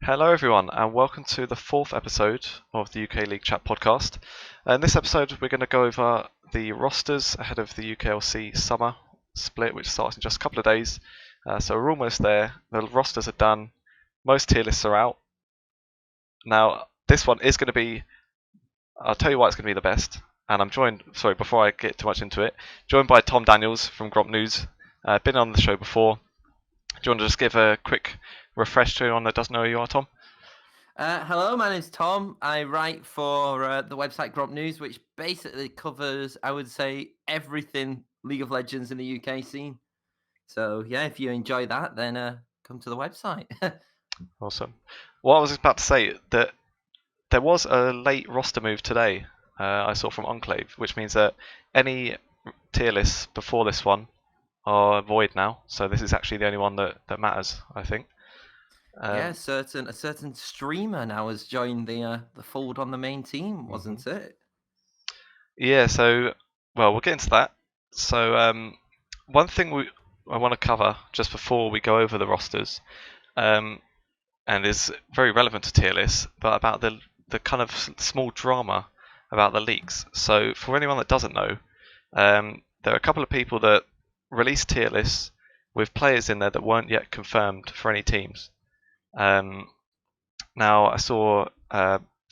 Hello, everyone, and welcome to the fourth episode of the UK League Chat podcast. In this episode, we're going to go over the rosters ahead of the UKLC summer split, which starts in just a couple of days. So we're almost there. The rosters are done. Most tier lists are out. Now, this one is going to be, I'll tell you why it's going to be the best. And I'm joined, sorry, before I get too much into it, joined by Tom Daniels from Gromp News. Been on the show before. Do you want to just give a quick refresh to anyone that doesn't know who you are, Tom? Hello, my name's Tom. I write for the website Gromp News, which basically covers, I would say, everything League of Legends in the UK scene. So, yeah, if you enjoy that, then come to the website. Awesome. What I was about to say, that there was a late roster move today, I saw from Enclave, which means that any tier lists before this one are void now. So this is actually the only one that matters, I think. Yeah, a certain streamer now has joined the fold on the main team, wasn't it? Yeah, so, well, we'll get into that. So, one thing I want to cover just before we go over the rosters, and is very relevant to tier lists, but about the kind of small drama about the leaks. So, for anyone that doesn't know, there are a couple of people that released tier lists with players in there that weren't yet confirmed for any teams. Now, I saw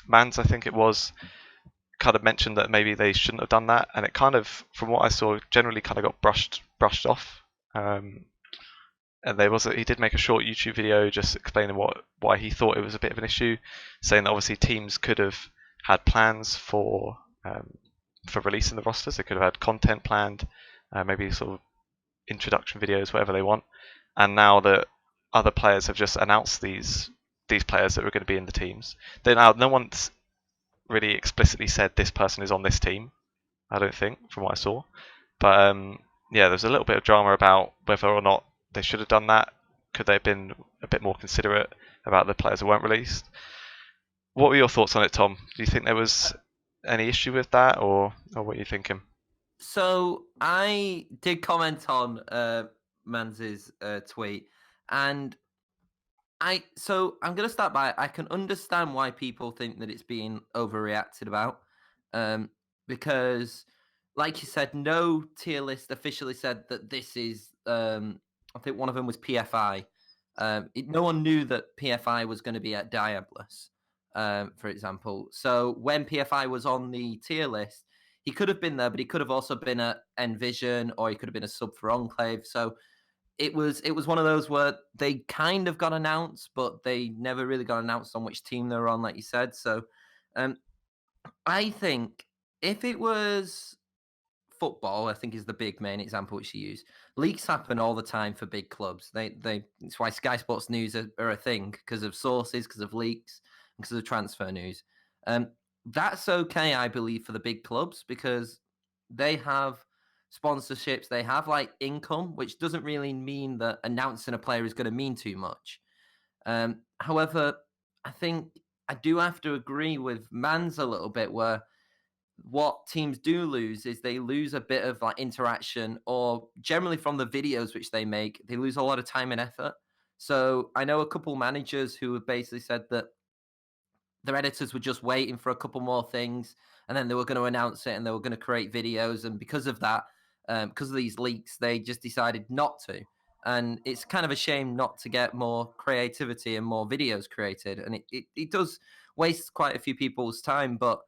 Mans, I think it was, kind of mentioned that maybe they shouldn't have done that, and it kind of, from what I saw, generally kind of got brushed off. And he did make a short YouTube video just explaining why he thought it was a bit of an issue, saying that obviously teams could have had plans for releasing the rosters. They could have had content planned, maybe sort of introduction videos, whatever they want. And now that other players have just announced these players that were going to be in the teams, then now no one's really explicitly said this person is on this team. I don't think, from what I saw. But yeah, there's a little bit of drama about whether or not they should have done that. Could they have been a bit more considerate about the players that weren't released? What were your thoughts on it, Tom? Do you think there was any issue with that, or what are you thinking? So, I did comment on Mans's tweet, and I'm going to start by I can understand why people think that it's being overreacted about, because, like you said, no tier list officially said that this is. I think one of them was PFI. No one knew that PFI was going to be at Diabolus, for example. So when PFI was on the tier list, he could have been there, but he could have also been at Envision, or he could have been a sub for Enclave. So it was one of those where they kind of got announced, but they never really got announced on which team they were on, like you said. So um, I think if it was football, I think is the big main example which you use. Leaks happen all the time for big clubs. It's why Sky Sports News are a thing because of sources, because of leaks, because of transfer news. That's okay, I believe, for the big clubs because they have sponsorships, they have like income, which doesn't really mean that announcing a player is going to mean too much. However, I think I do have to agree with Mans a little bit where what teams do lose is they lose a bit of like interaction or generally from the videos which they make, they lose a lot of time and effort. So I know a couple managers who have basically said that their editors were just waiting for a couple more things and then they were going to announce it and they were going to create videos. And because of that, because of these leaks, they just decided not to. And it's kind of a shame not to get more creativity and more videos created. And it does waste quite a few people's time. But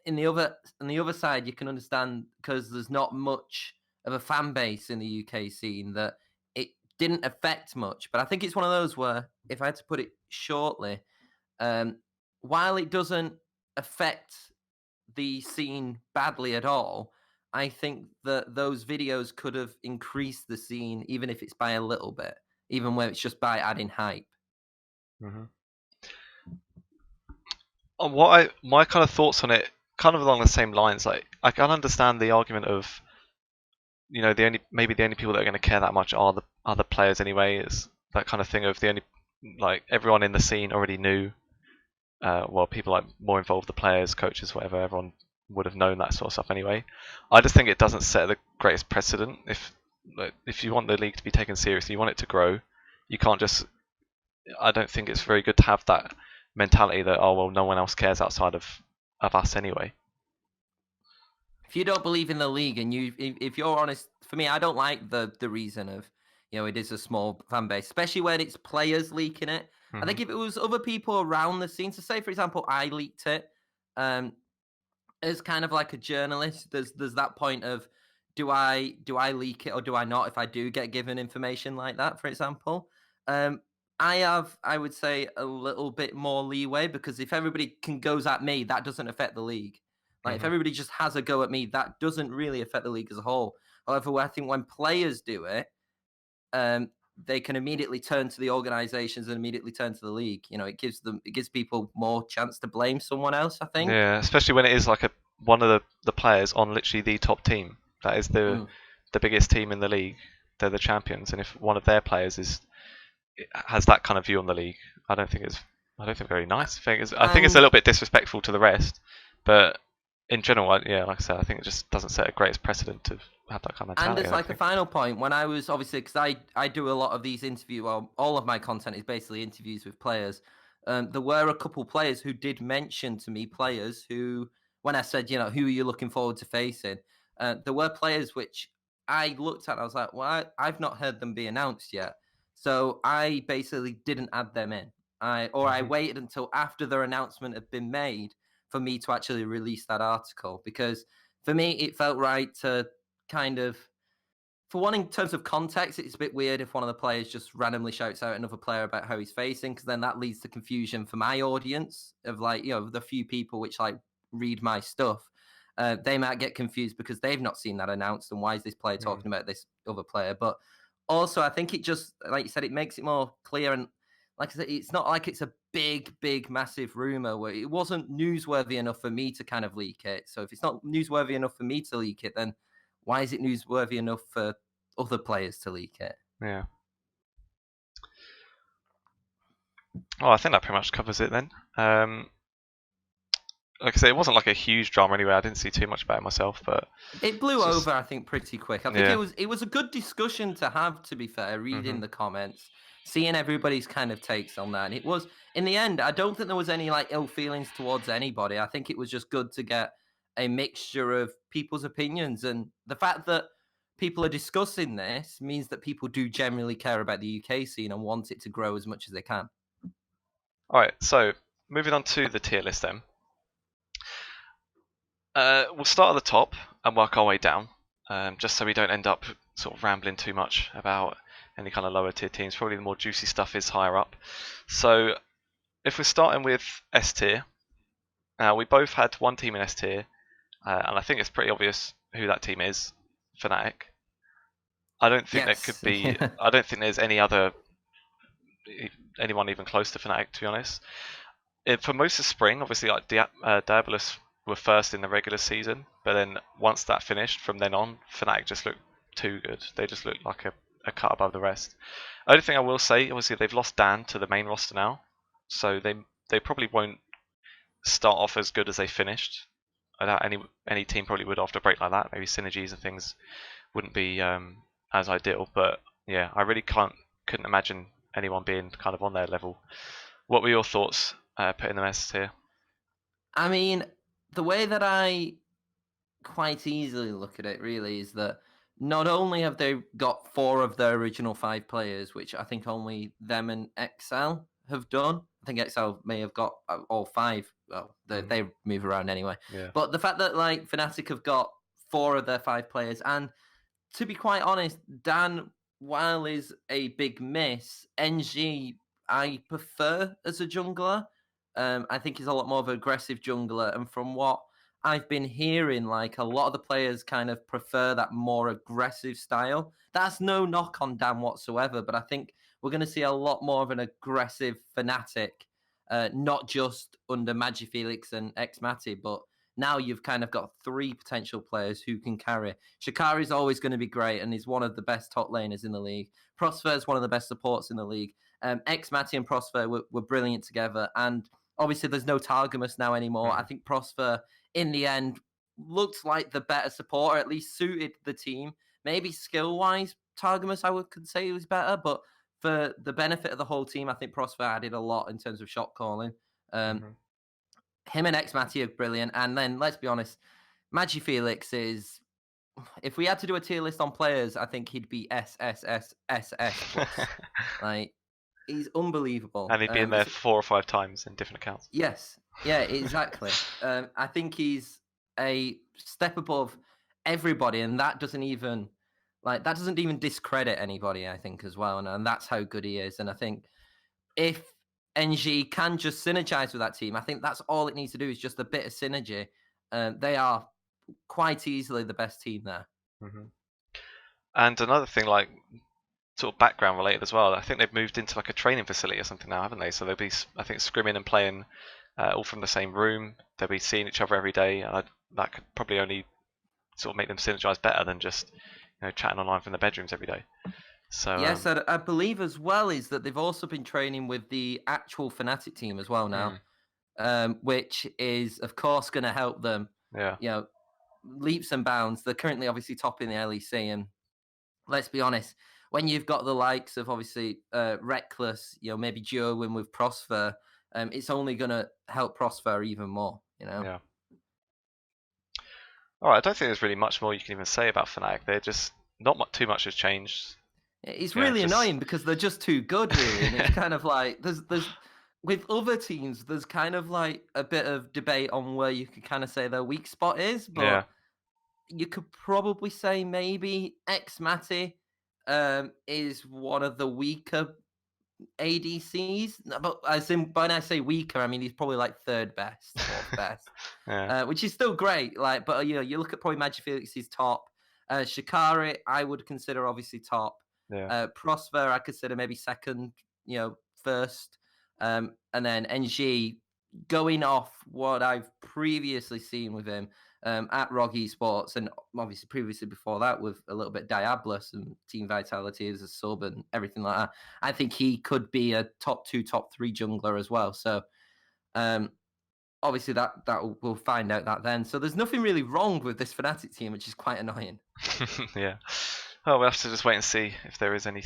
on the other side, you can understand because there's not much of a fan base in the UK scene that it didn't affect much. But I think it's one of those where, if I had to put it shortly, um, while it doesn't affect the scene badly at all, I think that those videos could have increased the scene, even if it's by a little bit, even when it's just by adding hype. Mm-hmm. My kind of thoughts on it, kind of along the same lines. Like I can understand the argument of, the only people that are going to care that much are the other players anyway. It's that kind of thing of the only, like, everyone in the scene already knew. Well, people like more involved, the players, coaches, whatever, everyone would have known that sort of stuff anyway. I just think it doesn't set the greatest precedent. If you want the league to be taken seriously, you want it to grow, you can't just I don't think it's very good to have that mentality that, oh well, no one else cares outside of us anyway. If you don't believe in the league, and if you're honest, for me, I don't like the reason of, it is a small fan base, especially when it's players leaking it. I think Mm-hmm. if it was other people around the scene, so say for example, I leaked it, um, as kind of like a journalist, there's that point of, do I leak it or do I not? If I do get given information like that, for example, um, I would say a little bit more leeway, because if everybody goes at me, that doesn't affect the league. Like if Mm-hmm. everybody just has a go at me, that doesn't really affect the league as a whole. However, I think when players do it, um, they can immediately turn to the organizations and immediately turn to the league. It gives people more chance to blame someone else, I think. Yeah, especially when it is like one of the players on literally the top team. That is Mm. the biggest team in the league. They're the champions, and if one of their players has that kind of view on the league, I don't think very nice. I think it's a And little bit disrespectful to the rest, but in general, yeah, like I said, I think it just doesn't set a greatest precedent to have that kind of And mentality. as I don't like a think. final point, when I was obviously, because I do a lot of these interviews, well, all of my content is basically interviews with players. There were a couple players who did mention to me, players who, when I said, who are you looking forward to facing? There were players which I looked at and I was like, well, I've not heard them be announced yet. So I basically didn't add them in. I Mhm. waited until after their announcement had been made for me to actually release that article, because for me, it felt right to kind of, for one, in terms of context, it's a bit weird if one of the players just randomly shouts out another player about how he's facing, because then that leads to confusion for my audience of, like, the few people which like read my stuff. They might get confused because they've not seen that announced, and why is this player Mm. talking about this other player? But also, I think it just, like you said, it makes it more clear. And like I said, it's not like it's a big, massive rumor where it wasn't newsworthy enough for me to kind of leak it. So if it's not newsworthy enough for me to leak it, then why is it newsworthy enough for other players to leak it? Yeah. Well, I think that pretty much covers it then. Like I say, it wasn't like a huge drama anyway. I didn't see too much about it myself, but It blew it's just over, I think, pretty quick. I think yeah. it was a good discussion to have, to be fair, reading Hmm. the comments, seeing everybody's kind of takes on that. And it was, in the end, I don't think there was any like ill feelings towards anybody. I think it was just good to get a mixture of people's opinions. And the fact that people are discussing this means that people do generally care about the UK scene and want it to grow as much as they can. All right, so moving on to the tier list then. We'll start at the top and work our way down, just so we don't end up sort of rambling too much about any kind of lower tier teams. Probably the more juicy stuff is higher up. So if we're starting with S tier, we both had one team in S tier, and I think it's pretty obvious who that team is, Fnatic. I don't think there could Yes. be. I don't think there's anyone even close to Fnatic, to be honest. For most of spring, obviously, like Diabolus were first in the regular season, but then once that finished, from then on, Fnatic just looked too good. They just looked like a cut above the rest. Only thing I will say, obviously, they've lost Dan to the main roster now, so they probably won't start off as good as they finished. I doubt any team probably would after a break like that. Maybe synergies and things wouldn't be as ideal, but yeah, I really couldn't imagine anyone being kind of on their level. What were your thoughts putting them S tier? I mean, the way that I quite easily look at it really is that not only have they got four of their original five players, which I think only them and XL have done. I think XL may have got all five. Well, Mm, they move around anyway. yeah. But the fact that like Fnatic have got four of their five players, and to be quite honest, Dan, while is a big miss, NG I prefer as a jungler. I think he's a lot more of an aggressive jungler, and from what I've been hearing, like a lot of the players kind of prefer that more aggressive style. That's no knock on Dan whatsoever, but I think we're going to see a lot more of an aggressive Fnatic, not just under Magifelix and Xmati, but now you've kind of got three potential players who can carry. Shikari is always going to be great and is one of the best top laners in the league. Prosper is one of the best supports in the league. Xmati and Prosper were brilliant together. And obviously, there's no Targamas now anymore. I Mm. think Prosper, in the end, looked like the better support, or at least suited the team. Maybe skill wise, Targamas, I could say, was better. But for the benefit of the whole team, I think Prosper added a lot in terms of shot calling. Hmm. Him and X Matty are brilliant. And then let's be honest, Maggi Felix is, if we had to do a tier list on players, I think he'd be SSSSS plus. Like, he's unbelievable. And he'd be in there 4 or 5 times in different accounts. Yes, yeah, exactly. I think he's a step above everybody, and that doesn't even discredit anybody. I think as well, and that's how good he is. And I think if NG can just synergize with that team, I think that's all it needs to do is just a bit of synergy. They are quite easily the best team there. Hmm. And another thing, like sort of background related as well, I think they've moved into like a training facility or something now, haven't they? So they'll be, I think, scrimming and playing all from the same room. They'll be seeing each other every day, and that could probably only sort of make them synergize better than just chatting online from their bedrooms every day. So yes, I believe as well is that they've also been training with the actual Fnatic team as well now, which is of course going to help them. Yeah. Leaps and bounds. They're currently obviously top in the LEC, and let's be honest, when you've got the likes of obviously Reckless, maybe Joe win with Prosper, it's only going to help Prosper even more. Yeah. All right. I don't think there's really much more you can even say about Fnatic. They're just too much has changed. It's really annoying because they're just too good, really, and it's kind of like there's with other teams, there's kind of like a bit of debate on where you could kind of say their weak spot is, but you could probably say maybe X Matty is one of the weaker ADCs. But when I say weaker, I mean he's probably like third best, fourth best, which is still great. Like, but you look at probably Maggi Felix's top. Shikari, I would consider obviously top. Prosper, I consider maybe second, first. And then NG, going off what I've previously seen with him at ROG Esports, and obviously previously before that with a little bit Diabolus and Team Vitality as a sub and everything like that, I think he could be a top 2, top 3 jungler as well. So obviously that we'll find out that then. So there's nothing really wrong with this Fnatic team, which is quite annoying. Yeah. Well, we'll have to just wait and see if there is any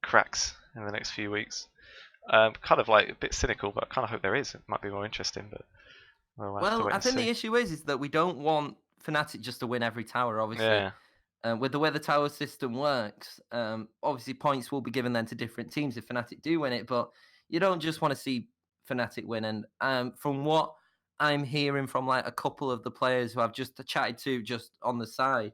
cracks in the next few weeks. Kind of like a bit cynical, but I kind of hope there is. It might be more interesting, but we'll have to wait I and think see. the issue is that we don't want Fnatic just to win every tower, obviously. Yeah. With the way the tower system works, obviously points will be given then to different teams if Fnatic do win it, but you don't just want to see Fnatic win. And from what I'm hearing from like a couple of the players who I've just chatted to just on the side,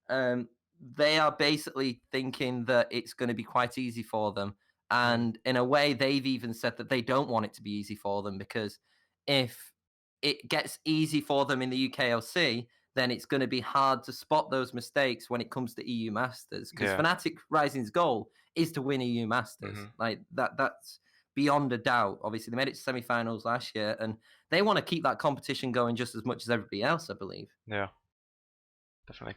they are basically thinking that it's going to be quite easy for them. And in a way, they've even said that they don't want it to be easy for them, because if it gets easy for them in the UKLC, then it's going to be hard to spot those mistakes when it comes to EU Masters. Because Fnatic Rising's goal is to win EU Masters. Like that's beyond a doubt. Obviously, they made it to semi-finals last year, and they want to keep that competition going just as much as everybody else, I believe. Yeah, definitely.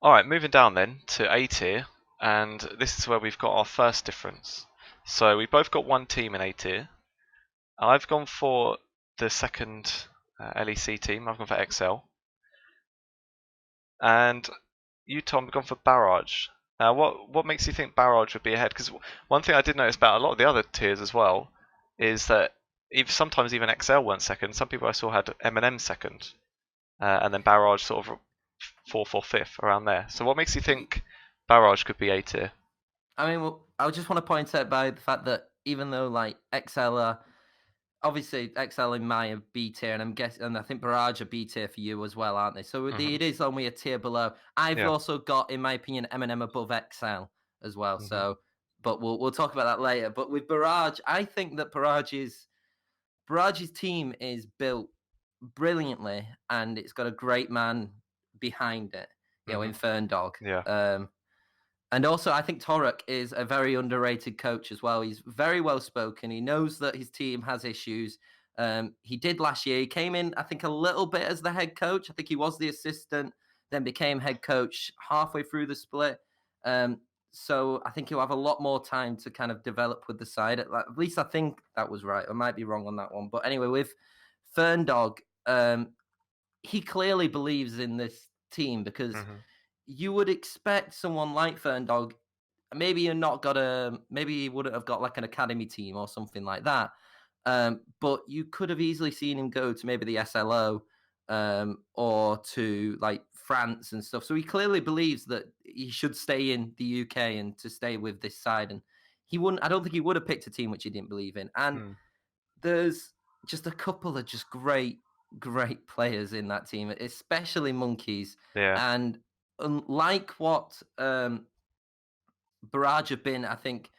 All right, moving down then to A tier, and this is where we've got our first difference. So we've both got one team in A tier. I've gone for the second LEC team. I've gone for XL. And you, Tom, have gone for Barrage. Now, what makes you think Barrage would be ahead? Because one thing I did notice about a lot of the other tiers as well is that sometimes even XL weren't second. Some people I saw had M&M second, and then Barrage sort of fourth or fifth, around there. So what makes you think Barrage could be A tier? I mean, well, I just want to point out by the fact that even though like XL are obviously XL in my B tier, and I think Barrage are B tier for you as well, aren't they? So it is only a tier below. I've also got, in my opinion, M&M above XL as well. So, but we'll talk about that later. But with Barrage, I think that Barrage's team is built brilliantly, and it's got a great man behind it, in Ferndog. And also, I think Torek is a very underrated coach as well. He's very well spoken. He knows that his team has issues. He did last year. He came in, I think, a little bit as the head coach. I think he was the assistant, then became head coach halfway through the split. So I think he'll have a lot more time to kind of develop with the side. At least I think that was right. I might be wrong on that one. But anyway, with Ferndog, he clearly believes in this team, because you would expect someone like Ferndog, maybe you're not got a maybe you wouldn't have got like an academy team or something like that. But you could have easily seen him go to maybe the SLO or to like France and stuff. So he clearly believes that he should stay in the UK and to stay with this side. And he wouldn't. I don't think he would have picked a team which he didn't believe in. And Mm. there's just a couple of just great players in that team, especially Monkeys. Yeah. And unlike what Barrage have been, I think,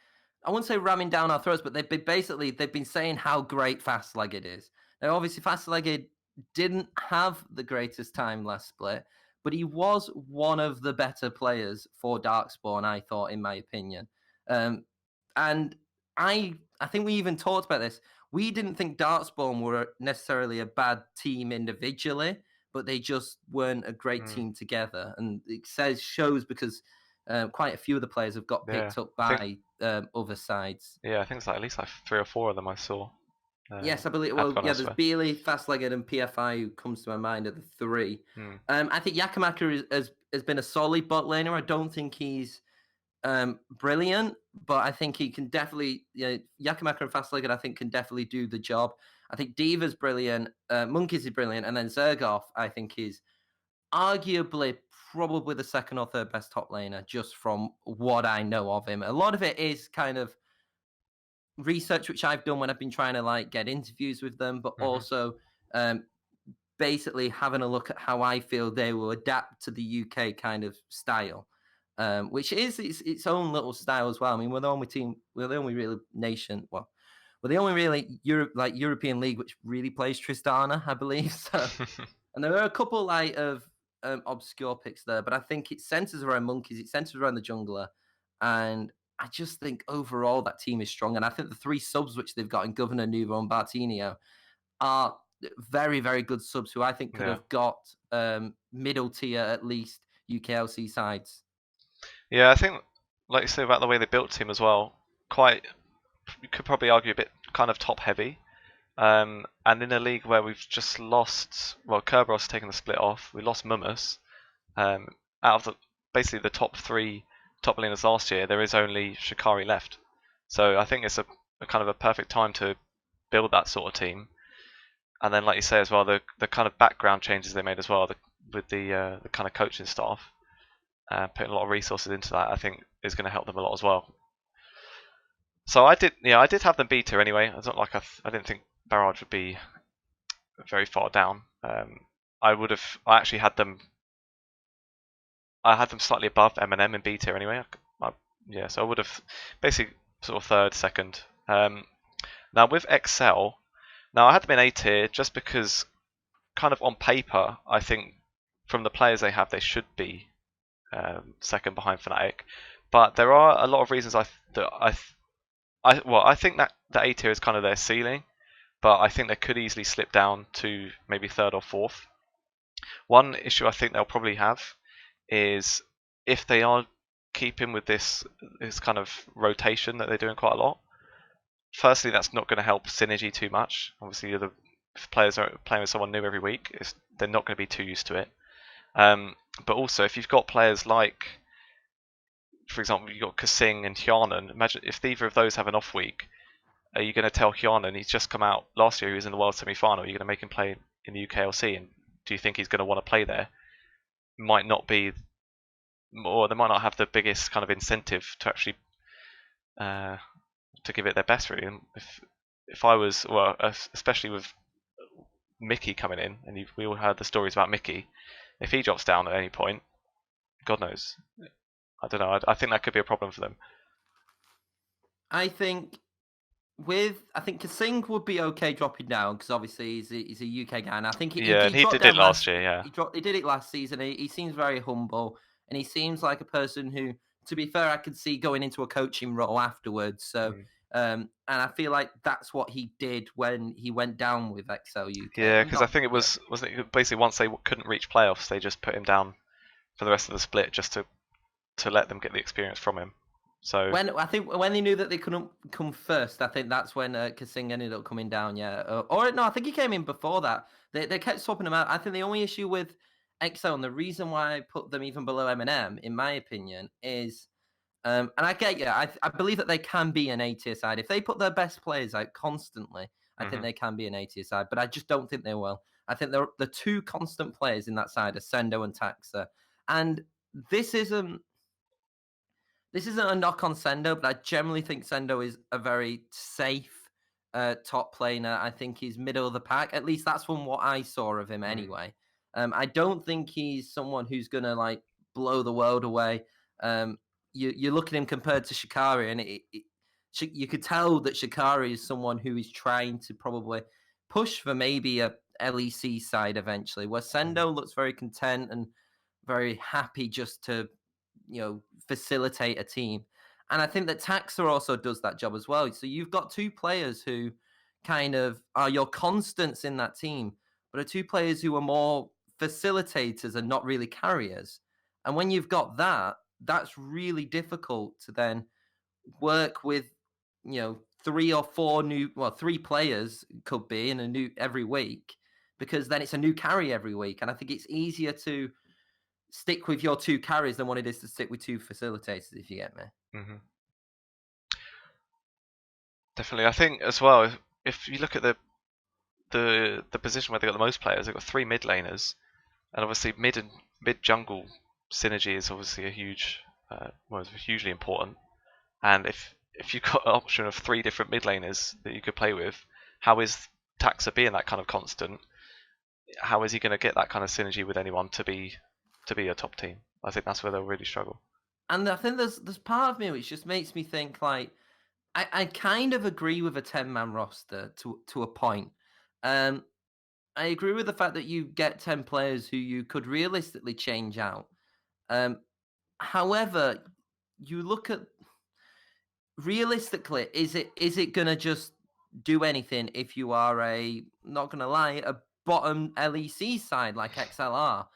I wouldn't say ramming down our throats, but they've been saying how great Fast Legged is. Now, obviously, Fast Legged didn't have the greatest time last split, but he was one of the better players for Darkspawn, I thought, in my opinion. And I think we even talked about this. We didn't think Darkspawn were necessarily a bad team individually, but they just weren't a great Mm. team together. And it shows because quite a few of the players have got Yeah. picked up I by think other sides. yeah, I think it's like at least like 3 or 4 of them I saw. Yes, I believe. Have Well, gone yeah, there's elsewhere. Beely, Fastlegged, and PFI who comes to my mind are the three. Mm. I think Yakamaka has been a solid bot laner. I don't think he's brilliant, but I think he can definitely. Yakamaka and Fastlegged, I think, can definitely do the job. I think Diva's brilliant, Monkeys is brilliant, and then Zergoff, I think, is arguably probably the second or third best top laner, just from what I know of him. A lot of it is kind of research which I've done when I've been trying to like get interviews with them, but Mm-hmm. also um, basically having a look at how I feel they will adapt to the UK kind of style, which is its own little style as well. I mean, we're the only team, we're the only really nation. Well, we're the only really European league which really plays Tristana, I believe. So, and there are a couple like of obscure picks there, but I think it centers around Monkeys, it centers around the jungler, and I just think overall that team is strong. And I think the three subs which they've got in Governor, Nuvo, and Bartinio are very, very good subs who I think could Yeah. have got middle tier at least UKLC sides. Yeah, I think, like you say about the way they built the team as well, quite, you could probably argue a bit kind of top heavy. And in a league where we've just lost, well, Kerberos taken the split off, we lost Mummus. Out of basically the top 3 top laners last year, there is only Shikari left. So I think it's a kind of a perfect time to build that sort of team. And then, like you say as well, the kind of background changes they made as well, with the kind of coaching staff, putting a lot of resources into that, I think is going to help them a lot as well. So I did have them beat her anyway. It's not like I didn't think Barrage would be very far down. I actually had them. I had them slightly above Eminem and beta anyway. So I would have basically sort of third, second. Now with Excel, now I had them in A tier just because, kind of on paper, I think from the players they have, they should be second behind Fnatic. But there are a lot of reasons I think that the A tier is kind of their ceiling, but I think they could easily slip down to maybe third or fourth. One issue I think they'll probably have is if they are keeping with this kind of rotation that they're doing quite a lot. Firstly, that's not going to help synergy too much. Obviously, if players are playing with someone new every week, they're not going to be too used to it. But also, if you've got players like, for example, you've got Kasing and Hyanan, imagine if either of those have an off week, are you going to tell Hyanan, he's just come out last year, he was in the World Semi-Final, are you going to make him play in the UKLC? And do you think he's going to want to play there? Might not be, or they might not have the biggest kind of incentive to actually to give it their best, really. And if I was, well, especially with Mickey coming in, and we all heard the stories about Mickey, if he drops down at any point, God knows. I don't know. I think that could be a problem for them. I think Kasing would be okay dropping down because obviously he's a UK guy, and I think he and he dropped did it down last year. Yeah, he did it last season. He seems very humble, and he seems like a person who, to be fair, I could see going into a coaching role afterwards. So, and I feel like that's what he did when he went down with XL UK. Yeah, because I think wasn't it basically once they couldn't reach playoffs, they just put him down for the rest of the split just to let them get the experience from him. So when they knew that they couldn't come first, I think that's when Kasing ended up coming down. Yeah, or no, I think he came in before that. They kept swapping him out. I think the only issue with XL and the reason why I put them even below Eminem, in my opinion, is And I get you. I believe that they can be an A-tier side. If they put their best players out constantly, I think they can be an A-tier side, but I just don't think they will. I think the two constant players in that side are Sendo and Taxa. And this isn't this isn't a knock on Sendo, but I generally think Sendo is a very safe top player. I think he's middle of the pack. At least that's from what I saw of him anyway. I don't think he's someone who's going to like blow the world away. You look at him compared to Shikari, and you could tell that Shikari is someone who is trying to probably push for maybe a LEC side eventually, where Sendo looks very content and very happy just to facilitate a team. And I think that Taxa also does that job as well. So you've got two players who kind of are your constants in that team, but are two players who are more facilitators and not really carriers. And when you've got that, that's really difficult to then work with, three or four three players could be in a new every week, because then it's a new carry every week. And I think it's easier to stick with your two carries than what it is to stick with two facilitators, if you get me. Definitely. I think as well, if you look at the position where they got the most players, they've got 3 mid laners, and obviously mid jungle synergy is obviously a huge, hugely important. And if you've got an option of 3 different mid laners that you could play with, how is Taxa being that kind of constant? How is he going to get that kind of synergy with anyone to be a top team? I think that's where they'll really struggle. And I think there's part of me which just makes me think like I kind of agree with a 10-man roster to a point. I agree with the fact that you get 10 players who you could realistically change out. However, you look at realistically, is it gonna just do anything if you are not gonna lie, a bottom LEC side like XLR?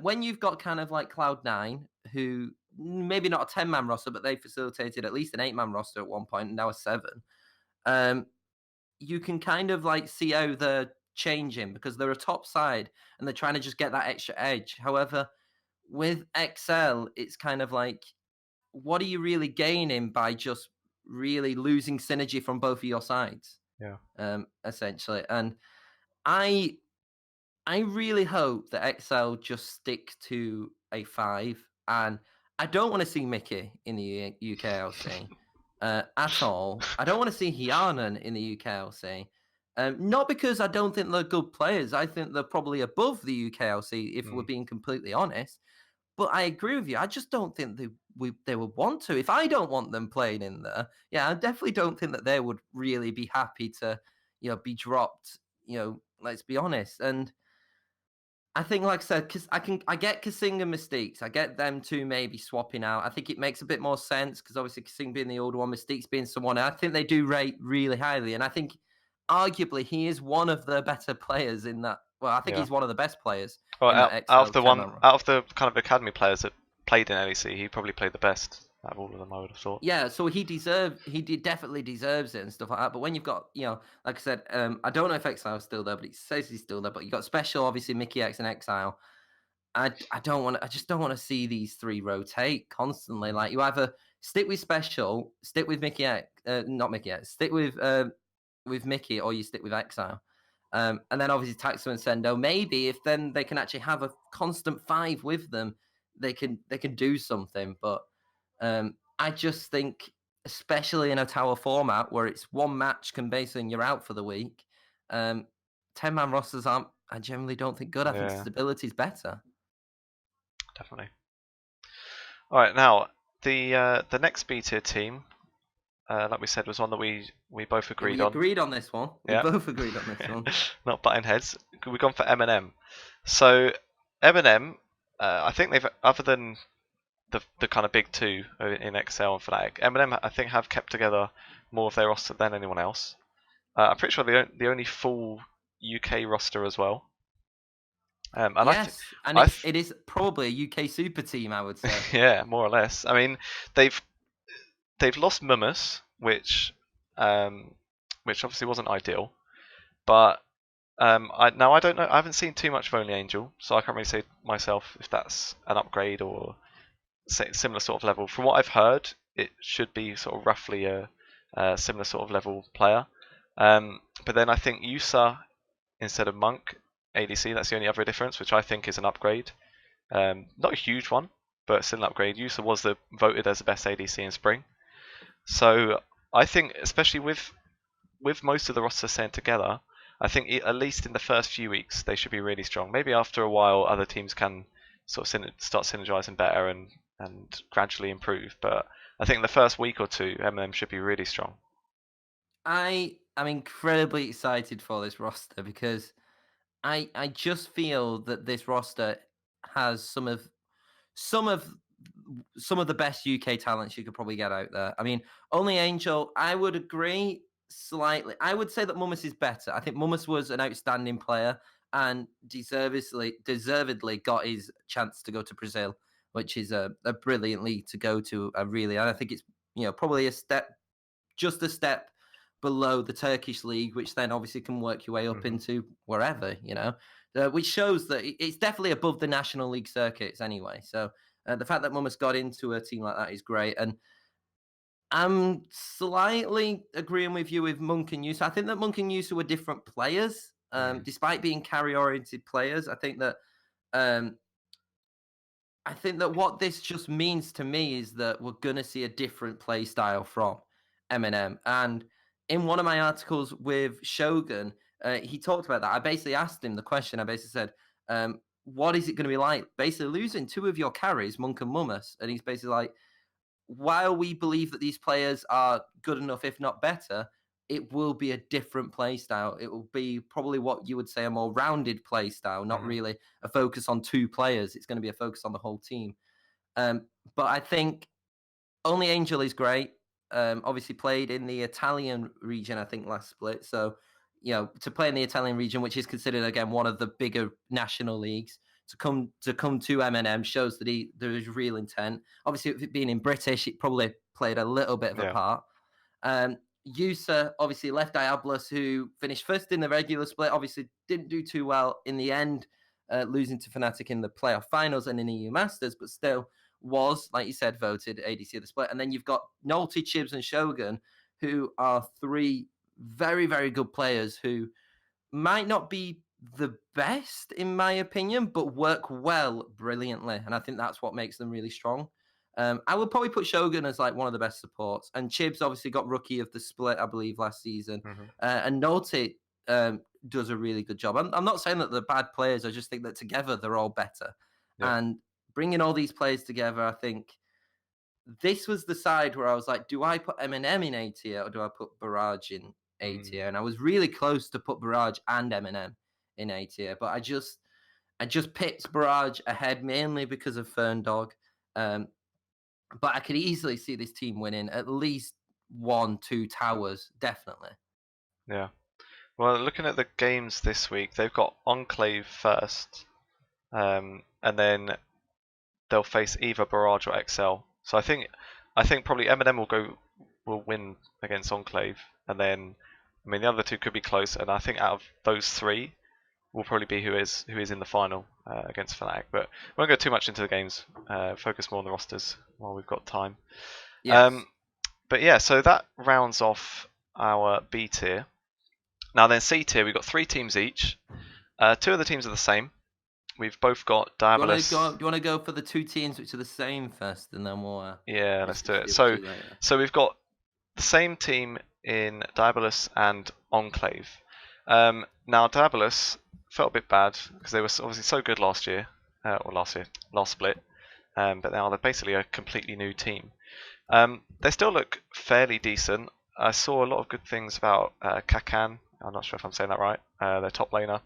When you've got kind of like Cloud9, who maybe not a 10-man roster, but they facilitated at least an 8-man roster at one point, and now a 7. You can kind of like see how they're changing because they're a top side and they're trying to just get that extra edge. However, with XL, it's kind of like, what are you really gaining by just really losing synergy from both of your sides? Essentially. And I really hope that XL just stick to a 5, and I don't want to see Mickey in the UKLC at all. I don't want to see Hyanan in the UKLC. Not because I don't think they're good players. I think they're probably above the UKLC if we're being completely honest. But I agree with you. I just don't think they would want to. If I don't want them playing in there, I definitely don't think that they would really be happy to, be dropped. Let's be honest. And I think, like I said, because I get Kasing and Mystiques. I get them two maybe swapping out. I think it makes a bit more sense because obviously Kasing being the older one, Mystiques being someone I think they do rate really highly. And I think arguably he is one of the better players in that. Well, I think he's one of the best players. Well, out of the kind of academy players that played in LEC, he probably played the best out of all of them, I would have thought. Yeah, so he definitely deserves it and stuff like that. But when you've got, like I said, I don't know if Exile's still there, but it says he's still there. But you got Special, obviously Mickey X and Exile. I just don't want to see these 3 rotate constantly. Like, you either stick with Special, stick with Mickey X, not Mickey X, stick with Mickey, or you stick with Exile. And then obviously Taxo and Sendo. Maybe if then they can actually have a constant 5 with them, they can do something. But I just think, especially in a tower format where it's one match can basically and you're out for the week, 10-man rosters aren't. I generally don't think good. I think stability is better. Definitely. All right, now the next B tier team, like we said, was one that we both agreed on. We agreed on this one. We both agreed on this one. Not butting heads. We've gone for M&M. So M&M, I think they've, other than the kind of big 2 in XL and Fnatic, M&M I think have kept together more of their roster than anyone else. I'm pretty sure they're the only full UK roster as well. Yes, it is probably a UK super team, I would say. Yeah, more or less. I mean, they've lost Mumus, which obviously wasn't ideal, but I don't know. I haven't seen too much of Only Angel, so I can't really say myself if that's an upgrade or similar sort of level. From what I've heard, it should be sort of roughly a similar sort of level player. But then I think Yusa instead of Monk ADC, that's the only other difference, which I think is an upgrade. Not a huge one, but still an upgrade. Yusa was voted as the best ADC in spring. So I think, especially with most of the roster staying together, I think at least in the first few weeks they should be really strong. Maybe after a while other teams can sort of start synergizing better and gradually improve. But I think the first week or two, M&M should be really strong. I am incredibly excited for this roster because I just feel that this roster has some of the best UK talents you could probably get out there. I mean, only Angel, I would agree slightly. I would say that Mummus is better. I think Mummus was an outstanding player and deservedly got his chance to go to Brazil, which is a brilliant league to go to. I think it's probably just a step below the Turkish league, which then obviously can work your way up into wherever, which shows that it's definitely above the National League circuits anyway. So the fact that Mummus got into a team like that is great. And I'm slightly agreeing with you with Monk and Yusu. I think that Monk and Yusu were different players, despite being carry-oriented players. Um, I think that what this just means to me is that we're going to see a different play style from Eminem. And in one of my articles with Shogun, he talked about that. I basically asked him the question. I basically said, what is it going to be like basically losing two of your carries, Monk and Mummus? And he's basically like, while we believe that these players are good enough, if not better, it will be a different play style. It will be probably what you would say a more rounded play style, not really a focus on two players. It's going to be a focus on the whole team. But I think only Angel is great. Obviously played in the Italian region, I think, last split. So, to play in the Italian region, which is considered, again, one of the bigger national leagues, to come to M&M shows that there is real intent. Obviously, with it being in British, it probably played a little bit of a part. Yusa obviously left Diabolus, who finished first in the regular split. Obviously, didn't do too well in the end, losing to Fnatic in the playoff finals and in EU Masters, but still was, like you said, voted ADC of the split. And then you've got Nolte, Chibs, and Shogun, who are three very, very good players who might not be the best, in my opinion, but work well brilliantly. And I think that's what makes them really strong. I would probably put Shogun as like one of the best supports. And Chibs obviously got rookie of the split, I believe, last season. And Nolte does a really good job. I'm not saying that they're bad players. I just think that together they're all better. Yeah. And bringing all these players together, I think this was the side where I was like, do I put Eminem in A tier or do I put Barrage in A tier? And I was really close to put Barrage and Eminem in A tier, but I just picked Barrage ahead mainly because of Ferndog. But I could easily see this team winning at least 1-2 towers, definitely. Yeah. Well, looking at the games this week, they've got Enclave first, and then they'll face either Barrage or XL. So I think probably Eminem will win against Enclave, and then the other two could be close, and I think out of those three will probably be who is in the final against Fnatic. But we won't go too much into the games. Focus more on the rosters while we've got time. Yes. But yeah, so that rounds off our B tier. Now then, C tier, we've got 3 teams each. 2 of the teams are the same. We've both got Diabolus. Do you want to go for the 2 teams which are the same first, and then we'll... yeah, let's do it. So we've got the same team in Diabolus and Enclave. Now Diabolus felt a bit bad because they were obviously so good last split, but now they're basically a completely new team. They still look fairly decent. I saw a lot of good things about Kakan. I'm not sure if I'm saying that right. Their top laner.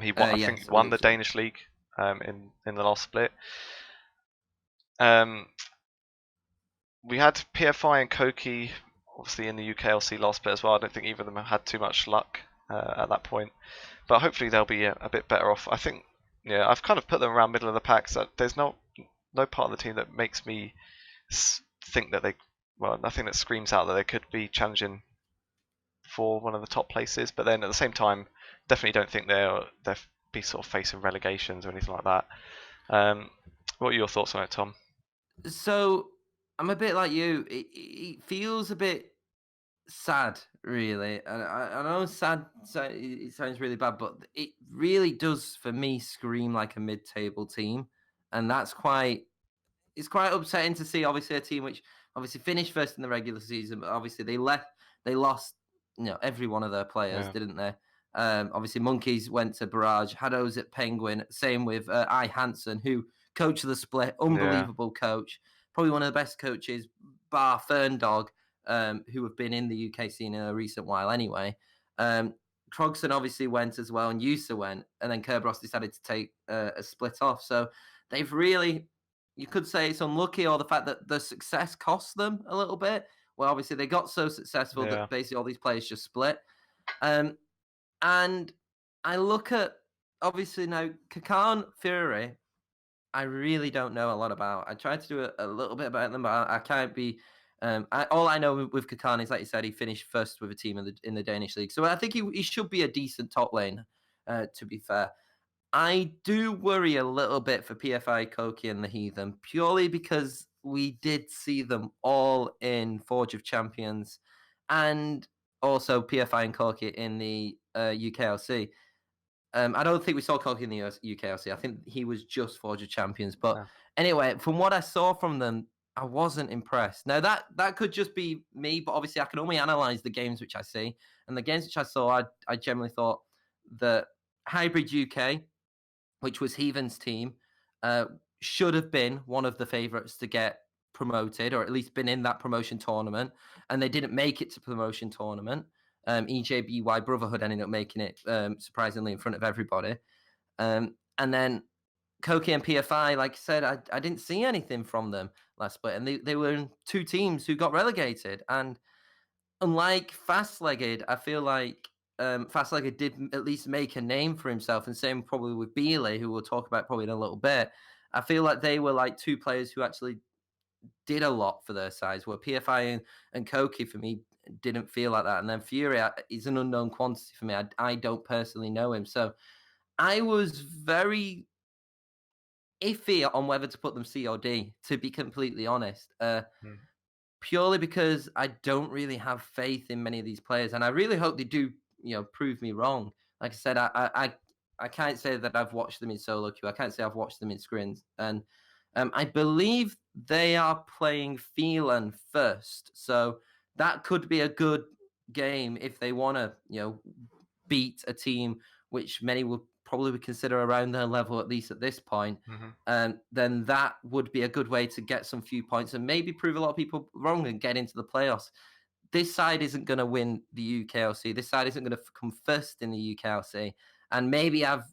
He won, I think he won the Danish league in the last split. We had PFI and Koki obviously in the UKLC last split as well. I don't think either of them had too much luck at that point, but hopefully they'll be a bit better off. I think, yeah, I've kind of put them around middle of the pack. So there's no part of the team that makes me think that nothing that screams out that they could be challenging for one of the top places. But then at the same time, definitely don't think they'll be sort of facing relegations or anything like that. What are your thoughts on it, Tom? So I'm a bit like you. It feels a bit sad, really. And I know sad, it sounds really bad, but it really does for me scream like a mid-table team, and that's quite it's quite upsetting to see. Obviously, a team which obviously finished first in the regular season, but obviously they lost, every one of their players, Yeah, didn't they? Obviously, Monkeys went to Barrage, Haddo's at Penguin. Same with I Hansen, who coach of the split, yeah, unbelievable coach, probably one of the best coaches, bar Ferndog, who have been in the UK scene in a recent while. Anyway, Krogson obviously went as well, and Yusa went, and then Kerberos decided to take a split off. So they've really, you could say it's unlucky, or the fact that the success cost them a little bit. Well, obviously they got so successful yeah, that basically all these players just split. Um, and I look at, obviously now Kakan Fury, I really don't know a lot about. I tried to do a little bit about them, but I can't be. All I know with Kakan is, like you said, he finished first with a team in the Danish league, so I think he should be a decent top lane. To be fair, I do worry a little bit for PFI, Koki, and the Heathen, purely because we did see them all in Forge of Champions, and also PFI and Koki in the UKLC. I don't think we saw Koki in the UKLC. I think he was just Forge of Champions. But yeah. anyway, from what I saw from them, I wasn't impressed. Now that could just be me, but obviously I can only analyze the games which I see, and the games which I saw, I generally thought that Hybrid UK, which was Heathen's team, uh, should have been one of the favourites to get promoted, or at least been in that promotion tournament, and they didn't make it to promotion tournament. EJBY Brotherhood ended up making it, surprisingly, in front of everybody. And then Koki and PFI, like I said, I didn't see anything from them last split, and they were in two teams who got relegated. And unlike Fast Legged, I feel like Fast Legged did at least make a name for himself, and same probably with Bealey, who we'll talk about probably in a little bit. I feel like they were like two players who actually did a lot for their sides, where PFI and Koki for me didn't feel like that. And then Fury is an unknown quantity for me. I don't personally know him. So I was very iffy on whether to put them C or D, to be completely honest. Mm. Purely because I don't really have faith in many of these players, and I really hope they do, prove me wrong. Like I said, I can't say that I've watched them in solo queue. I can't say I've watched them in screens, and I believe they are playing Phelan first, so that could be a good game if they want to, beat a team which many would probably consider around their level, at least at this point. Hmm. Then that would be a good way to get some few points and maybe prove a lot of people wrong and get into the playoffs. This side isn't going to win the UKLC. This side isn't going to come first in the UKLC. And maybe I've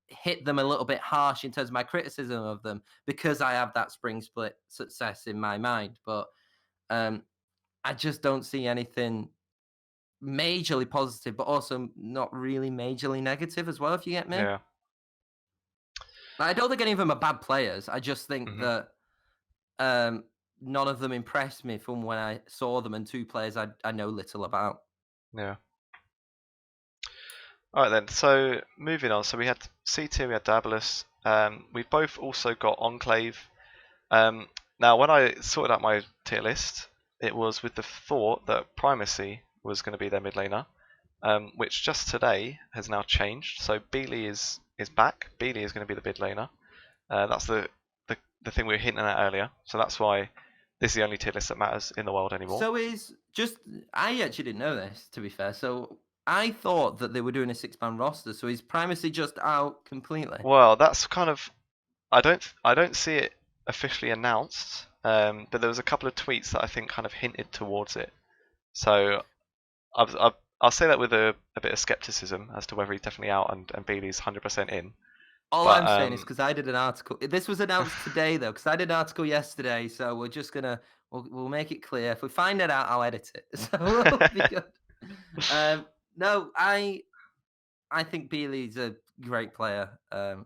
hit them a little bit harsh in terms of my criticism of them because I have that spring split success in my mind. But um, I just don't see anything majorly positive, but also not really majorly negative as well, if you get me. Yeah. I don't think any of them are bad players. I just think Hmm. that none of them impressed me from when I saw them, and two players I know little about. Yeah. All right then. So moving on. So we had C tier, we had Daedalus. We both also got Enclave. Now, when I sorted out my tier list, it was with the thought that Primacy was going to be their mid laner, which just today has now changed. So Bealey is back. Bealey is going to be the mid laner. That's the thing we were hinting at earlier. So that's why this is the only tier list that matters in the world anymore. So I actually didn't know this, to be fair. So I thought that they were doing a 6-man roster. So is Primacy just out completely? Well, that's kind of I don't see it officially announced, but there was a couple of tweets that I think kind of hinted towards it. So I'll say that with a bit of skepticism as to whether he's definitely out and Bealey's 100% in. All But I'm saying is because I did an article. This was announced today, though, because I did an article yesterday. So we're just gonna we'll make it clear. If we find it out, I'll edit it. So we'll be good. No, I think Bealey's a great player.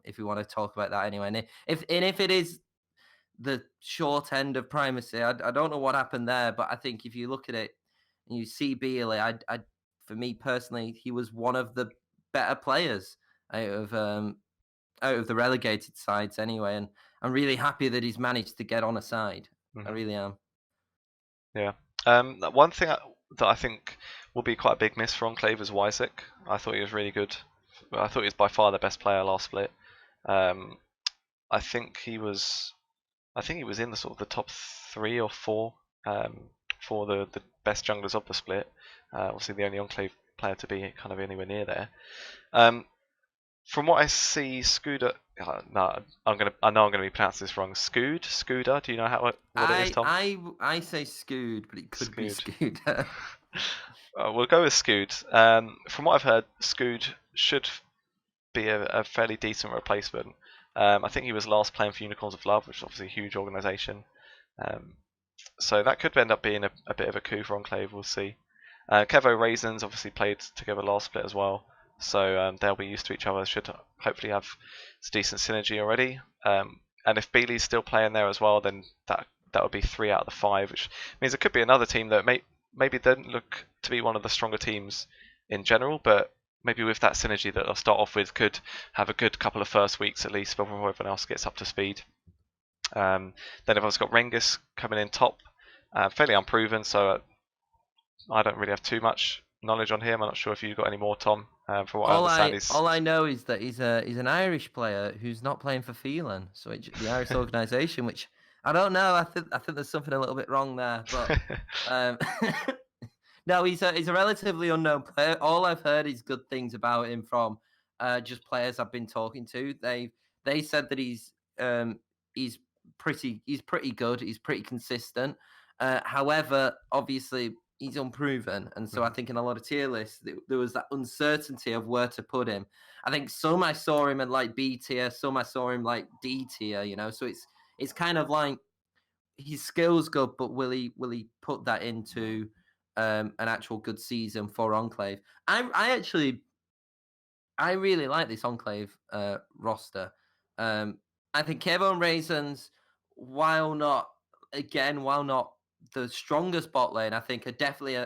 If we want to talk about that anyway, and if it is the short end of Primacy, I don't know what happened there, but I think if you look at it and you see Bealey, I for me personally, he was one of the better players out of the relegated sides anyway, and I'm really happy that he's managed to get on a side. I really am. Yeah. One thing that I think will be quite a big miss for Enclave is Wyzek. I thought he was really good. I thought he was by far the best player last split. Um, I think he was. I think he was in the sort of the top 3 or 4 for the best junglers of the split. Obviously, the only Enclave player to be kind of anywhere near there. From what I see, Scooter. No, I know I'm gonna be pronouncing this wrong. Scooter. Do you know what it is, Tom? I say Scood, but it could be Scood. Scooter. We'll go with Scood. From what I've heard, Scood should be a fairly decent replacement. I think he was last playing for Unicorns of Love, which is obviously a huge organisation. So that could end up being a bit of a coup for Enclave. We'll see. Kevo Raisins obviously played together last split as well, so they'll be used to each other. Should hopefully have decent synergy already. And if Beely's still playing there as well, then that would be 3 out of the 5, which means it could be another team that maybe doesn't look to be one of the stronger teams in general, but maybe with that synergy that they'll start off with could have a good couple of first weeks at least before everyone else gets up to speed. Then everyone's got Rengus coming in top, fairly unproven, so I don't really have too much knowledge on him. I'm not sure if you've got any more, Tom. From what I understand, All I know is that he's an Irish player who's not playing for Phelan, so the Irish organisation, which I don't know. I think there's something a little bit wrong there, but no, he's a relatively unknown player. All I've heard is good things about him from just players I've been talking to. They said that he's pretty good. He's pretty consistent. However, obviously he's unproven, and so I think in a lot of tier lists there was that uncertainty of where to put him. I think some I saw him at like B tier, some I saw him like D tier. So it's kind of like his skills good, but will he put that into an actual good season for Enclave? I really like this Enclave roster. I think Kevin Raisins, while not the strongest bot lane, I think are definitely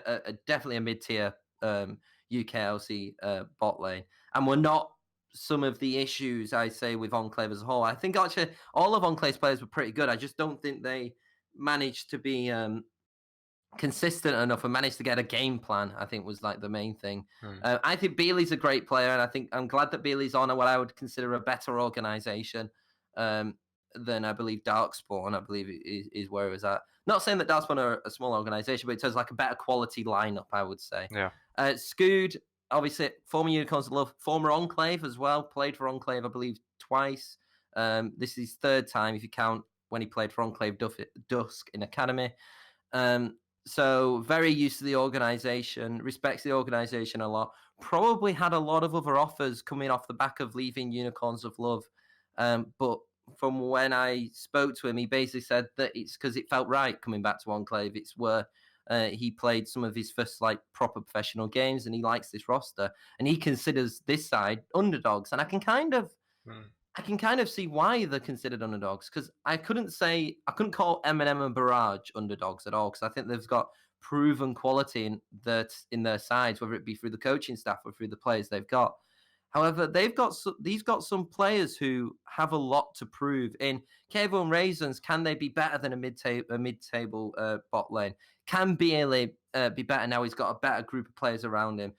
definitely a mid tier UKLC bot lane, and we're not some of the issues I say with Enclave as a whole. I think actually all of Enclave's players were pretty good. I just don't think they managed to be consistent enough and managed to get a game plan. I think was like the main thing. I think Beely's a great player, and I think I'm glad that Beely's on what I would consider a better organization than I believe Darkspawn. I believe is where it was at. Not saying that Darkspawn are a small organization, but it has like a better quality lineup, I would say. Yeah. Scood, obviously former Unicorns of Love, former Enclave as well. Played for Enclave, I believe, twice. This is his 3rd time if you count when he played for Enclave Dusk in Academy. So very used to the organization, respects the organization a lot. Probably had a lot of other offers coming off the back of leaving Unicorns of Love. But from when I spoke to him, he basically said that it's because it felt right coming back to Enclave. It's where he played some of his first like proper professional games, and he likes this roster, and he considers this side underdogs. And I can kind of see why they're considered underdogs, because I couldn't call Eminem and Barrage underdogs at all, because I think they've got proven quality in their sides, whether it be through the coaching staff or through the players they've got. However, they've got some players who have a lot to prove. In Kevo and Raisins, can they be better than a mid-table bot lane? Can Bailey be better now? He's got a better group of players around him.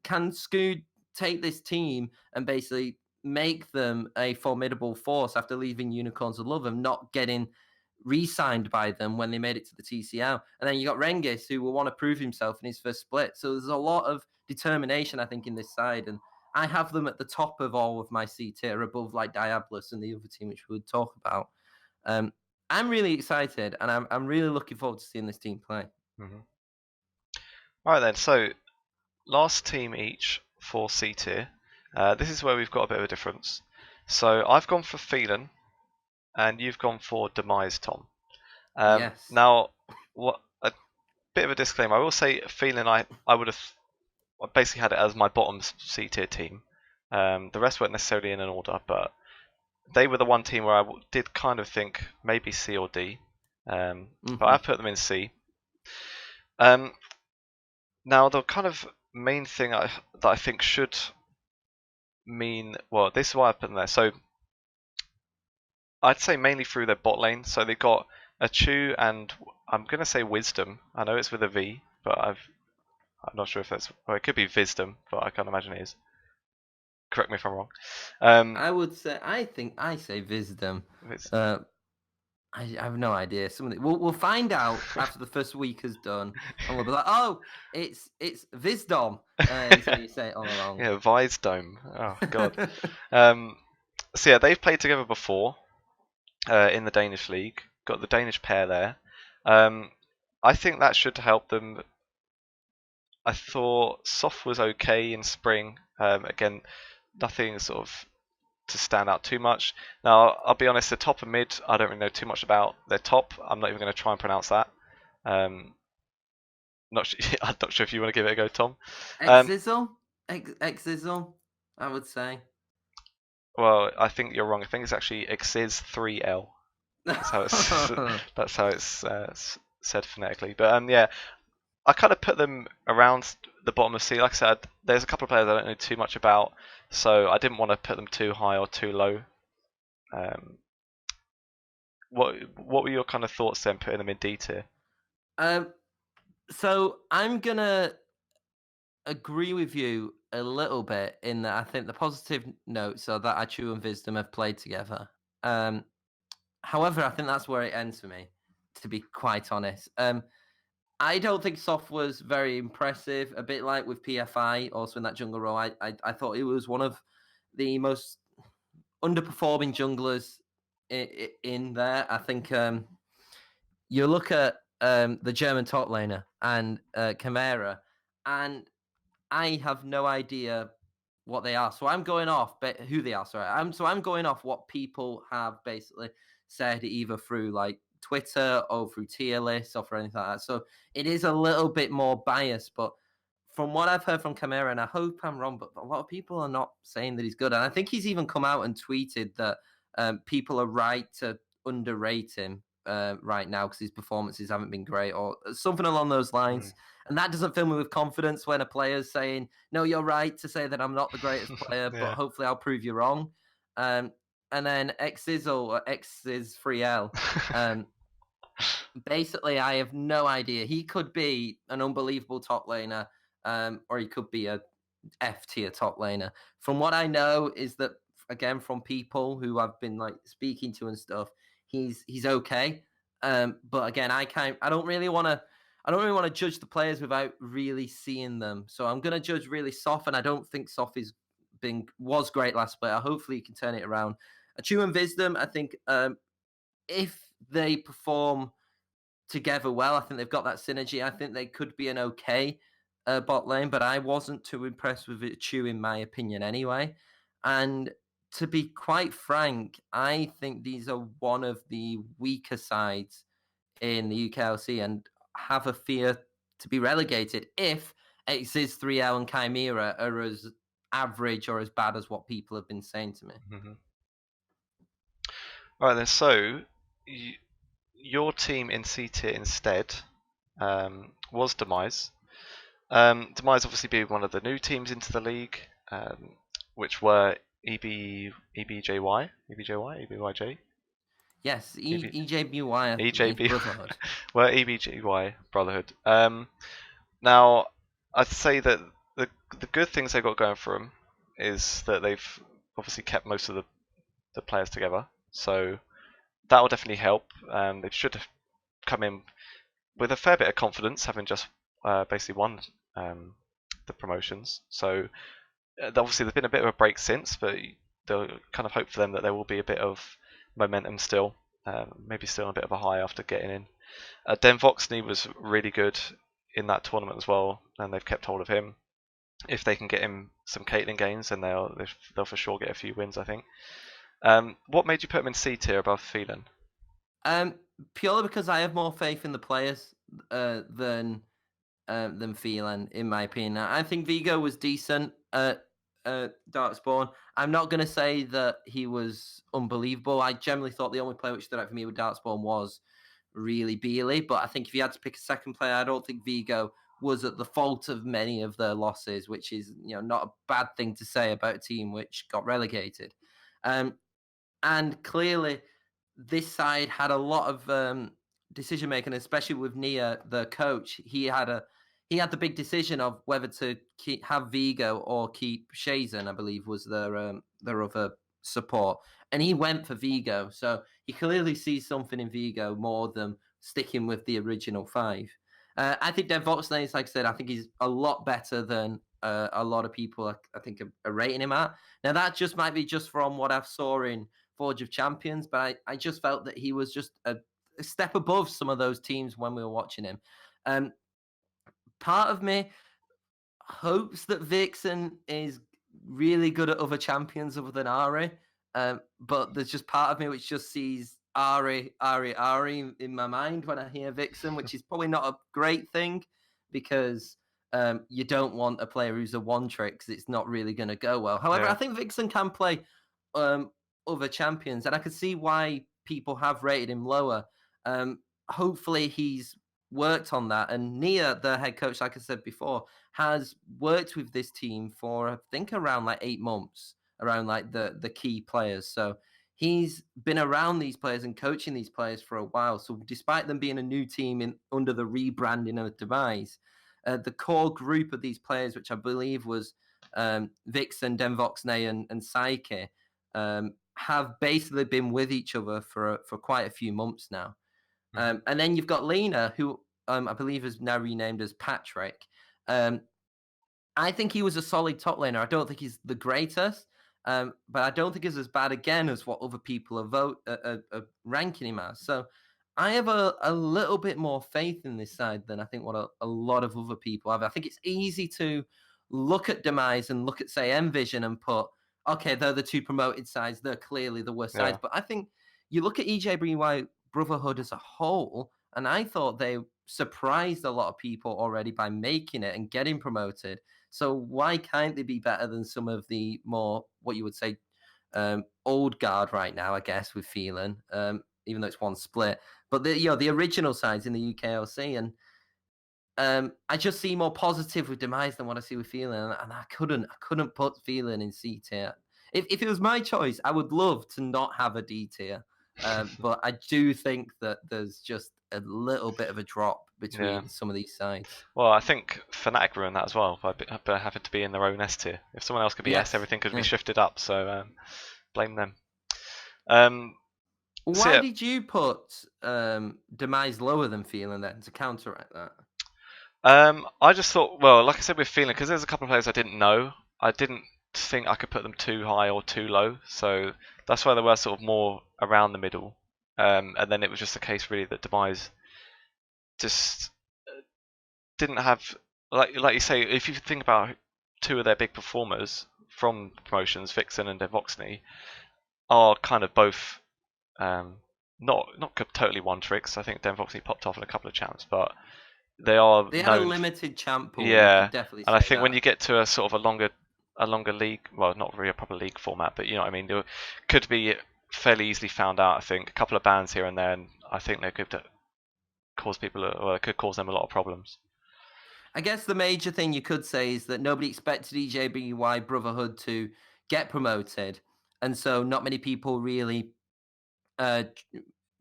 Can Scoot take this team and basically make them a formidable force after leaving Unicorns of Love and not getting re-signed by them when they made it to the TCL? And then you got Rengus, who will want to prove himself in his first split. So there's a lot of determination, I think, in this side. And I have them at the top of all of my C tier, above like Diabolus and the other team, which we would talk about. I'm really excited, and I'm really looking forward to seeing this team play. All right then. So last team each for C tier. This is where we've got a bit of a difference. So I've gone for Phelan, and you've gone for Demise, Tom. Yes. Now, a bit of a disclaimer. I will say Phelan, I would have basically had it as my bottom C tier team. The rest weren't necessarily in an order, but they were the one team where I did kind of think maybe C or D. But I put them in C. Now, the kind of main thing that I think should mean, well, this is why I put them there. So I'd say mainly through their bot lane. So they've got Achu and I'm gonna say Wisdom. I know it's with a V, but I'm not sure if that's. Well, it could be Wisdom, but I can't imagine it is. Correct me if I'm wrong. I would say I say Wisdom. It's, I have no idea. We'll find out after the first week is done, and we'll be like, oh, it's Wisdom. So you say it all along. yeah, Wisdom. Oh God. So yeah, they've played together before in the Danish league. Got the Danish pair there. I think that should help them. I thought Soft was okay in spring. Again, nothing sort of to stand out too much. Now, I'll be honest, the top and mid, I don't really know too much about. Their top, I'm not even going to try and pronounce that. Not I'm not sure if you want to give it a go, Tom. Exizzle, Exizzle, I would say. Well, I think you're wrong. I think it's actually Exiz3L. That's how it's said phonetically. But yeah, I kind of put them around the bottom of C. Like I said, there's a couple of players I don't know too much about, so I didn't want to put them too high or too low. What were your kind of thoughts then, putting them in D tier? So I'm gonna agree with you a little bit in that I think the positive notes are that Achu and Wisdom have played together. However, I think that's where it ends for me, to be quite honest. I don't think Soft was very impressive. A bit like with PFI, also in that jungle role, I thought it was one of the most underperforming junglers in there. I think you look at the German top laner and Chimera, and I have no idea what they are. So I'm going off who they are. Sorry, I'm going off what people have basically said either through like Twitter or through tier lists or for anything like that. So it is a little bit more biased, but from what I've heard from Chimera, and I hope I'm wrong, but a lot of people are not saying that he's good. And I think he's even come out and tweeted that people are right to underrate him right now because his performances haven't been great or something along those lines. And that doesn't fill me with confidence when a player's saying, no, you're right to say that I'm not the greatest player, but hopefully I'll prove you wrong. And then Xizzle or Xiz3L. Basically, I have no idea. He could be an unbelievable top laner, or he could be a F tier top laner. From what I know is that again from people who I've been like speaking to and stuff, he's okay. But again, I don't really want to judge the players without really seeing them. So I'm gonna judge really Soft, and I don't think Soft was great last split. Hopefully he can turn it around. Achu and Wisdom, I think if they perform together well, I think they've got that synergy. I think they could be an okay bot lane, but I wasn't too impressed with Achu in my opinion anyway. And to be quite frank, I think these are one of the weaker sides in the UKLC and have a fear to be relegated if Xiz3L and Chimera are as average or as bad as what people have been saying to me. Mm-hmm. All right then. So your team in C tier instead was Demise. Demise obviously being one of the new teams into the league, which were EBJY. Yes, EJBY. EJB Brotherhood. Well, EBGY Brotherhood. Now, I'd say that the good things they've got going for them is that they've obviously kept most of the players together, so that will definitely help. They should have come in with a fair bit of confidence, having just basically won the promotions. So obviously there's been a bit of a break since, but they'll kind of hope for them that there will be a bit of momentum still. Maybe still a bit of a high after getting in. Den Voxney was really good in that tournament as well, and they've kept hold of him. If they can get him some Caitlyn games, then they'll for sure get a few wins, I think. What made you put him in C tier above Phelan? Purely because I have more faith in the players than Phelan, in my opinion. I think Vigo was decent at Darkspawn. I'm not going to say that he was unbelievable. I generally thought the only player which stood out for me with Darkspawn was really Beely. But I think if you had to pick a second player, I don't think Vigo was at the fault of many of their losses, which is not a bad thing to say about a team which got relegated. And clearly, this side had a lot of decision making, especially with Nia, the coach. He had the big decision of whether to have Vigo or keep Shazen, I believe, was their other support, and he went for Vigo. So he clearly sees something in Vigo more than sticking with the original five. I think Dev Voxlane, like I said, I think he's a lot better than a lot of people I think are rating him at. Now that just might be just from what I saw in Forge of Champions, but I just felt that he was just a step above some of those teams when we were watching him. Part of me hopes that Vixen is really good at other champions other than Ari. But there's just part of me which just sees Ari in my mind when I hear Vixen, which is probably not a great thing because you don't want a player who's a one trick because it's not really going to go well. However, I think Vixen can play other champions, and I can see why people have rated him lower. Hopefully, he's worked on that. And Nia, the head coach, like I said before, has worked with this team for I think around like 8 months, around like the key players. So he's been around these players and coaching these players for a while. So despite them being a new team under the rebranding of Demise, the core group of these players, which I believe was Vixen, Denvoxne, and Psyche, have basically been with each other for quite a few months now. And then you've got Lena, who I believe is now renamed as Patrick. I think he was a solid top laner. I don't think he's the greatest, but I don't think he's as bad again as what other people are ranking him as. So I have a little bit more faith in this side than I think what a lot of other people have. I think it's easy to look at Demise and look at, say, Envision and put, okay, they're the two promoted sides. They're clearly the worst sides. But I think you look at EJBY Brotherhood as a whole, and I thought they surprised a lot of people already by making it and getting promoted. So why can't they be better than some of the more, what you would say, old guard right now, I guess, with feeling, even though it's one split. But the original sides in the UKLC, and I just see more positive with Demise than what I see with feeling, and I couldn't put feeling in C tier. If it was my choice, I would love to not have a D tier. But I do think that there's just a little bit of a drop between some of these sides. Well, I think Fnatic ruined that as well by having to be in their own S tier. If someone else could be S, everything could be shifted up. So blame them. Why did you put Demise lower than Feeling then to counteract that? I just thought, well, like I said with Feeling, because there's a couple of players I didn't know. I didn't think I could put them too high or too low. So that's why they were sort of more around the middle. And then it was just a case really that Demise just didn't have, like you say, if you think about two of their big performers from promotions, Vixen and Devoxny, are kind of both not totally one tricks. I think Devoxny popped off in a couple of champs, but they had a limited champ pool. Yeah, definitely. And I think when you get to a sort of a longer league, well, not really a proper league format, but you know what I mean, it could be fairly easily found out. I think a couple of bans here and there, and I think they could cause people, or it could cause them a lot of problems. I guess the major thing you could say is that nobody expected EJBY Brotherhood to get promoted, and so not many people really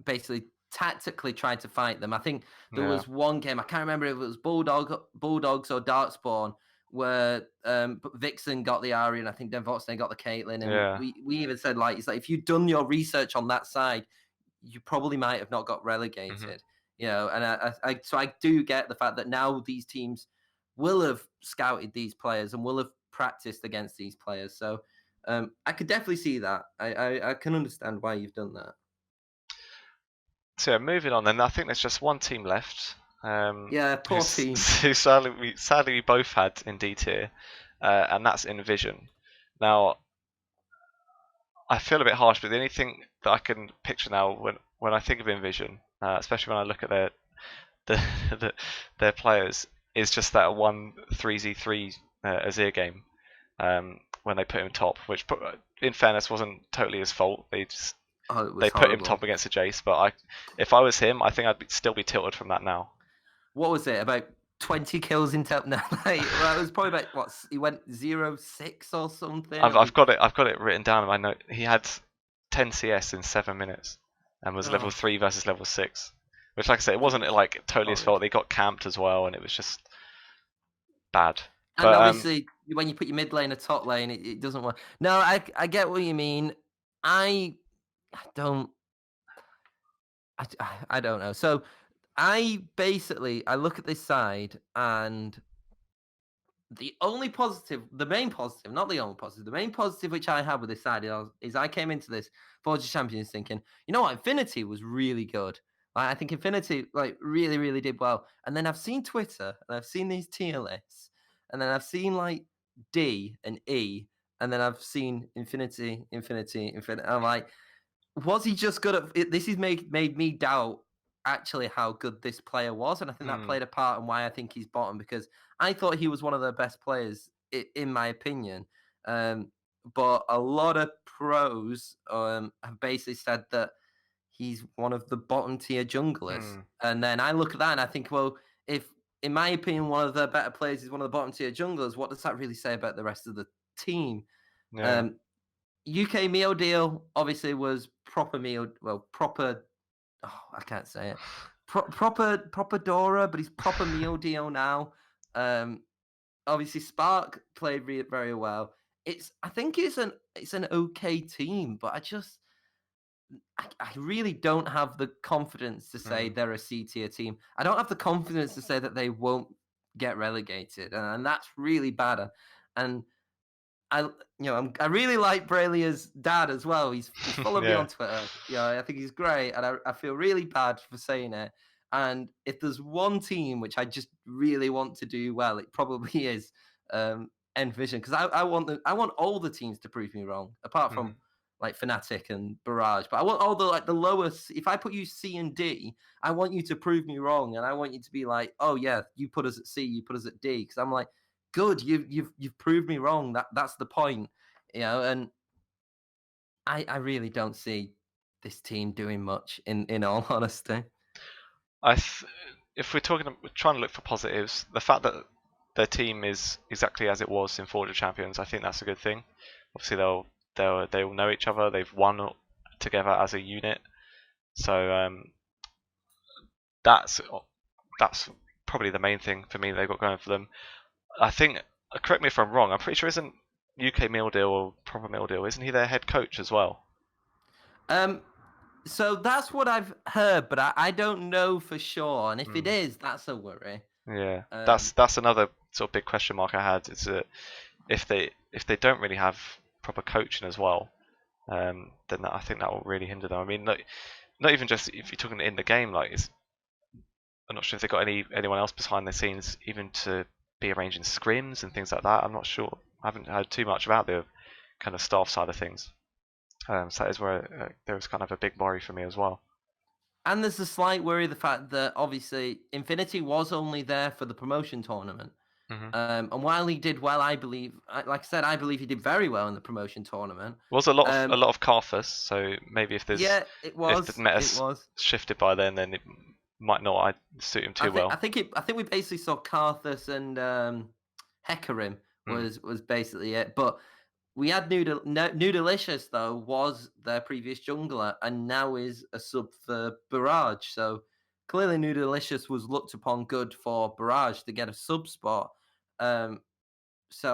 basically tactically tried to fight them. I think there was one game, I can't remember if it was Bulldogs or Darkspawn, where Vixen got the Ari and I think Denvoxne got the Caitlyn, and we even said, like, it's like, if you'd done your research on that side, you probably might have not got relegated. You know, and so I do get the fact that now these teams will have scouted these players and will have practiced against these players. So I could definitely see that. I can understand why you've done that. So moving on then, I think there's just one team left. Poor team. Who sadly we both had in D tier, and that's Envision. Now, I feel a bit harsh, but the only thing that I can picture now when I think of Envision, especially when I look at their players, is just that 1-3z3 Azir game when they put him top, which in fairness wasn't totally his fault. They put him top against a Jace, but if I was him, I think I'd still be tilted from that now. What was it? About 20 kills in top? No, it was probably about what he went 0-6 or something. I've got it written down in my note. He had 10 CS in 7 minutes and was level 3 versus level 6, Which, like I say, it wasn't like totally his fault. They got camped as well, and it was just bad. And But obviously, when you put your mid lane or top lane, it doesn't work. No, I get what you mean. I don't. I don't know. So I look at this side, and the only positive, the main positive, not the only positive, the main positive which I have with this side is I came into this Forge of Champions thinking, you know what, Infinity was really good. I think Infinity like really, really did well. And then I've seen Twitter and I've seen these tier lists, and then I've seen like D and E, and then I've seen Infinity. I'm like, was he just good at it? This has made me doubt actually how good this player was, and I think that played a part in why I think he's bottom, because I thought he was one of the best players in my opinion. But a lot of pros have basically said that he's one of the bottom tier junglers, and then I look at that and I think, well, if in my opinion one of the better players is one of the bottom tier junglers, what does that really say about the rest of the team? yeah, UK meal deal obviously was proper meal. Well, proper. Oh, I can't say it. Proper Dora, but he's proper meal deal now. Obviously Spark played very well. I think it's an okay team, but I really don't have the confidence to say they're a C tier team. I don't have the confidence to say that they won't get relegated, and that's really bad. And I really like Bralia's dad as well. He's followed me yeah. on Twitter. I think he's great, and I feel really bad for saying it. And if there's one team which I just really want to do well, it probably is Envision, because I want all the teams to prove me wrong, apart from like Fnatic and Barrage. But I want all the lowest. If I put you C and D, I want you to prove me wrong, and I want you to be like, oh yeah, you put us at C, you put us at D, because I'm like, good, you've proved me wrong. That's the point, and I really don't see this team doing much in all honesty. If we're trying to look for positives, the fact that their team is exactly as it was in Forge of Champions, I think that's a good thing. Obviously, they all know each other. They've won together as a unit, so that's probably the main thing for me they've got going for them. I think, correct me if I'm wrong, I'm pretty sure isn't UK Meal Deal or Proper Meal Deal, isn't he their head coach as well? So that's what I've heard, but I don't know for sure. And if it is, that's a worry. Yeah, that's another sort of big question mark I had. Is that if they don't really have proper coaching as well, then I think that will really hinder them. I mean, not even just if you're talking in the game, like I'm not sure if they've got anyone else behind the scenes even to be arranging scrims and things like that. I'm not sure. I haven't heard too much about the kind of staff side of things. So that is where there was kind of a big worry for me as well. And there's a slight worry, the fact that obviously Infinity was only there for the promotion tournament. And while he did well, I believe, like I said, I believe he did very well in the promotion tournament. It was a lot of Carthus, so maybe if there's it was. If the meta's shifted by then it might not suit him too well. I think we basically saw Carthus and Hecarim was basically it. But we had Nudalicious, though, was their previous jungler and now is a sub for Barrage. So clearly Nudalicious was looked upon good for Barrage to get a sub spot. So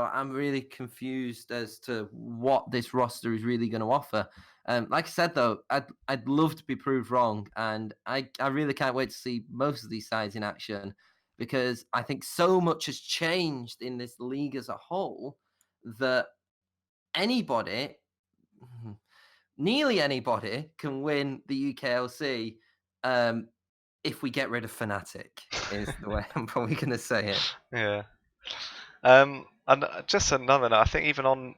I'm really confused as to what this roster is really going to offer. Like I said, though, I'd love to be proved wrong, and I really can't wait to see most of these sides in action, because I think so much has changed in this league as a whole that nearly anybody can win the UKLC if we get rid of Fnatic, is the way I'm probably going to say it. Yeah. And just another note, I think even on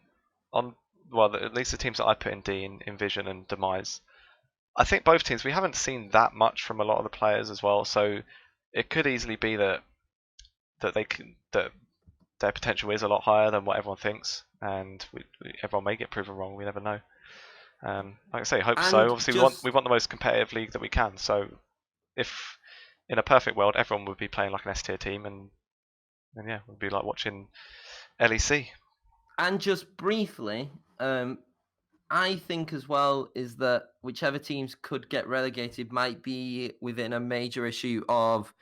well, at least the teams that I put in D, in Vision and Demise, I think both teams, we haven't seen that much from a lot of the players as well. So it could easily be that their potential is a lot higher than what everyone thinks, and everyone may get proven wrong. We never know. Like I say, hope so. Obviously, we want the most competitive league that we can. So if in a perfect world, everyone would be playing like an S tier team, and yeah, it would be like watching LEC. And just briefly, I think as well is that whichever teams could get relegated might be within a major issue of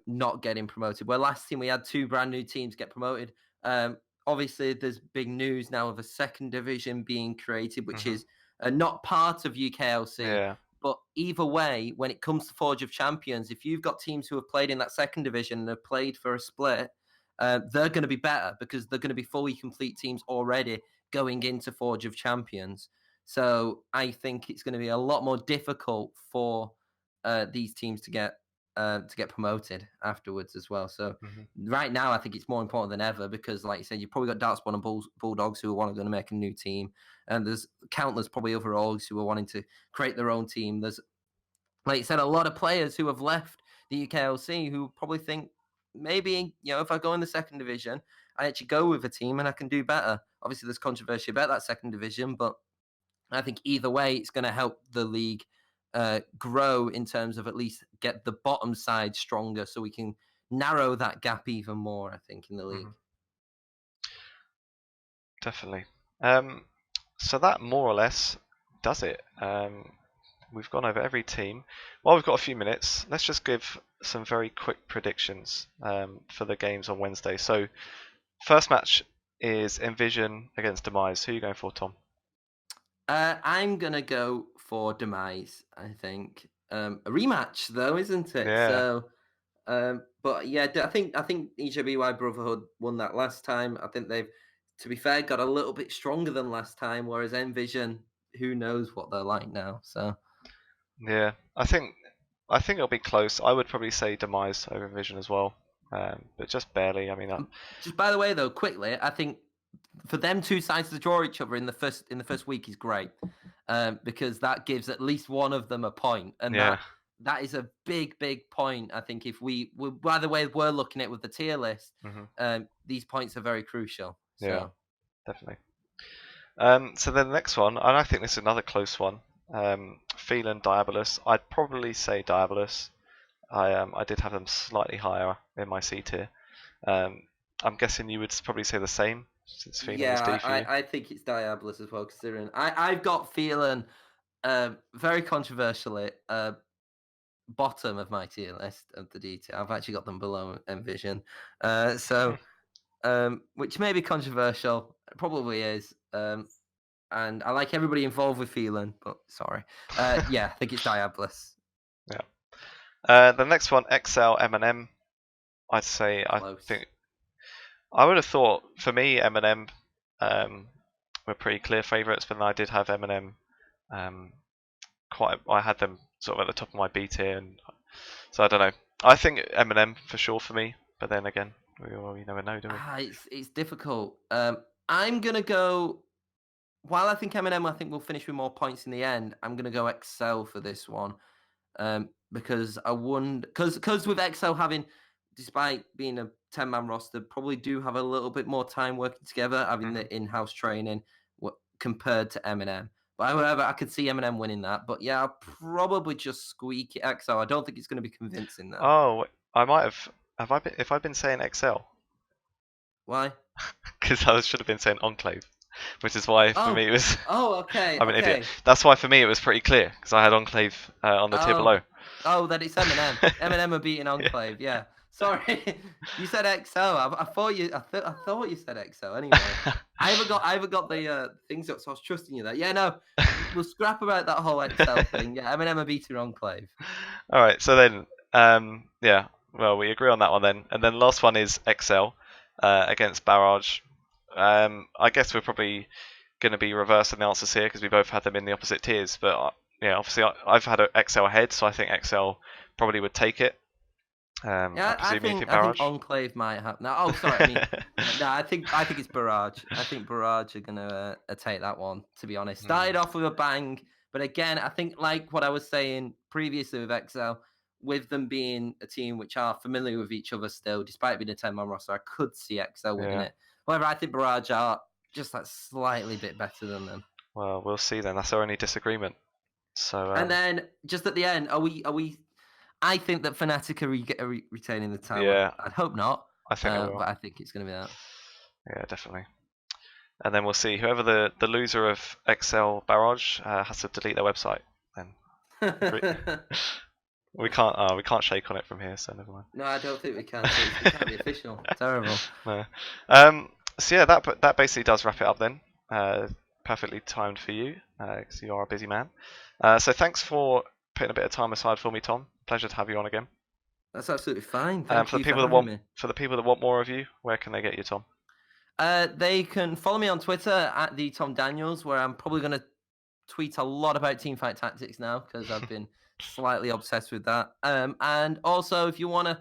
not getting promoted. Where last team we had two brand new teams get promoted. Obviously, there's big news now of a second division being created, which Hmm. is not part of UKLC. Yeah. But either way, when it comes to Forge of Champions, if you've got teams who have played in that second division and have played for a split, they're going to be better because they're going to be fully complete teams already going into Forge of Champions. So I think it's going to be a lot more difficult for these teams to get promoted afterwards as well. So Hmm. right now, I think it's more important than ever because, like you said, you've probably got Darkspawn and Bulldogs who are going to make a new team, and there's countless probably other orgs who are wanting to create their own team. There's, like you said, a lot of players who have left the UKLC who probably think maybe if I go in the second division, I actually go with a team and I can do better. Obviously, there's controversy about that second division, but I think either way, it's going to help the league grow in terms of at least get the bottom side stronger so we can narrow that gap even more, I think, in the league. Hmm. Definitely. So that more or less does it. We've gone over every team. While we've got a few minutes, let's just give some very quick predictions for the games on Wednesday. So, first match is Envision against Demise. Who are you going for, Tom? I'm going to go for Demise, I think. A rematch, though, isn't it? Yeah, So, but yeah, I think EJBY Brotherhood won that last time. I think they've, to be fair, got a little bit stronger than last time, whereas Envision, who knows what they're like now. So. yeah. I think it'll be close. I would probably say Demise over Envision as well, but just barely. I mean, Just by the way, though, quickly, I think for them two sides to draw each other in the first week is great because that gives at least one of them a point, and yeah. that is a big point. I think if by the way we're looking at it with the tier list, Hmm. these points are very crucial. Yeah, So definitely. So then the next one, and I think this is another close one. Phelan Diabolus. I'd probably say Diabolus. I did have them slightly higher in my C tier. Um, I'm guessing you would probably say the same since Phelan was D yeah, for you. I think it's Diabolus as well. Considering I've got feeling very controversially bottom of my tier list of the D tier. I've actually got them below Envision. So which may be controversial. It probably is. And I like everybody involved with Phelan, but sorry. Yeah, I think it's Diabolus. Yeah. The next one, XL M&M. I'd say Close. I would have thought for me M&M were pretty clear favourites, but then I did have M&M I had them sort of at the top of my B tier, and so I don't know. I think M&M for sure for me, but then again, we never know, do we? It's difficult. I'm gonna go. While I think Eminem, I think we'll finish with more points in the end. I'm gonna go Excel for this one. Because I wonder because with Excel having, despite being a 10-man roster, probably do have a little bit more time working together, having Hmm. the in-house training compared to Eminem. But however, I could see Eminem winning that. But yeah, I'll probably just squeak it Excel. I don't think it's going to be convincing though. Oh, I might have. Have I been? If I've been saying XL, Why? because I should have been saying Enclave, which is why for me Oh, it was. okay, I'm an idiot. okay. That's why for me it was pretty clear because I had Enclave on the tier Oh, below. that it's Eminem. Eminem are beating Yeah. Enclave. Yeah. Sorry, you said XO. I thought I thought you said XO. Anyway, I haven't got the things up, so I was trusting you there. Yeah, no, we'll scrap about that whole XL thing. Yeah, Eminem are beating Enclave. All right. So then, yeah. Well, we agree on that one then, and then last one is XL against Barrage. I guess we're probably going to be reversing the answers here because we both had them in the opposite tiers. But yeah, obviously I've had XL ahead, so I think XL probably would take it. I Yeah, presume you think I think Barrage. Enclave might have. No, oh, sorry. I mean, no, I think it's Barrage. I think Barrage are gonna take that one. To be honest, started off with a bang, but again, I think like what I was saying previously with XL, with them being a team which are familiar with each other still, despite being a 10-man roster, I could see XL winning Yeah. it. However, I think Barrage are just that slightly bit better than them. Well, we'll see then. That's our only disagreement. So And then just at the end, are we? I think that Fnatic are retaining the tower. yeah, I'd hope not, I think they will. but I think it's going to be that. Yeah, definitely. and then we'll see whoever the loser of Excel Barrage has to delete their website. Then we can't shake on it from here, so never mind. No, I don't think we can. It can't be official. Terrible. No. So yeah, that basically does wrap it up then. Perfectly timed for you, because you are a busy man. So thanks for putting a bit of time aside for me, Tom. Pleasure to have you on again. That's absolutely fine. Thank for you the people for that having want me. for the people that want more of you, where can they get you, Tom? They can follow me on Twitter at the Tom Daniels, where I'm probably going to tweet a lot about teamfight tactics now because I've been slightly obsessed with that. And also, if you want to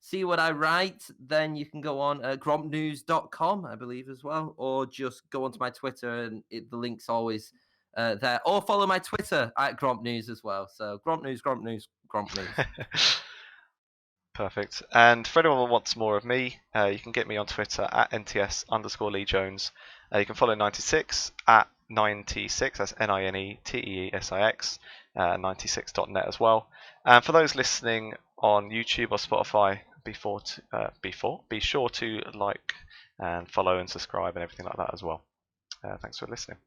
see what I write, then you can go on grompnews.com, I believe, as well, or just go onto my Twitter and the link's always there. Or follow my Twitter at Gromp News as well. So Gromp News, Gromp News, Gromp News. Perfect. And for anyone who wants more of me, you can get me on Twitter at NTS_Lee Jones. You can follow NineTeeSix at NineTeeSix, that's NineTeesix, 96.net as well. And for those listening on YouTube or Spotify, be sure to like and follow and subscribe and everything like that as well. Thanks for listening.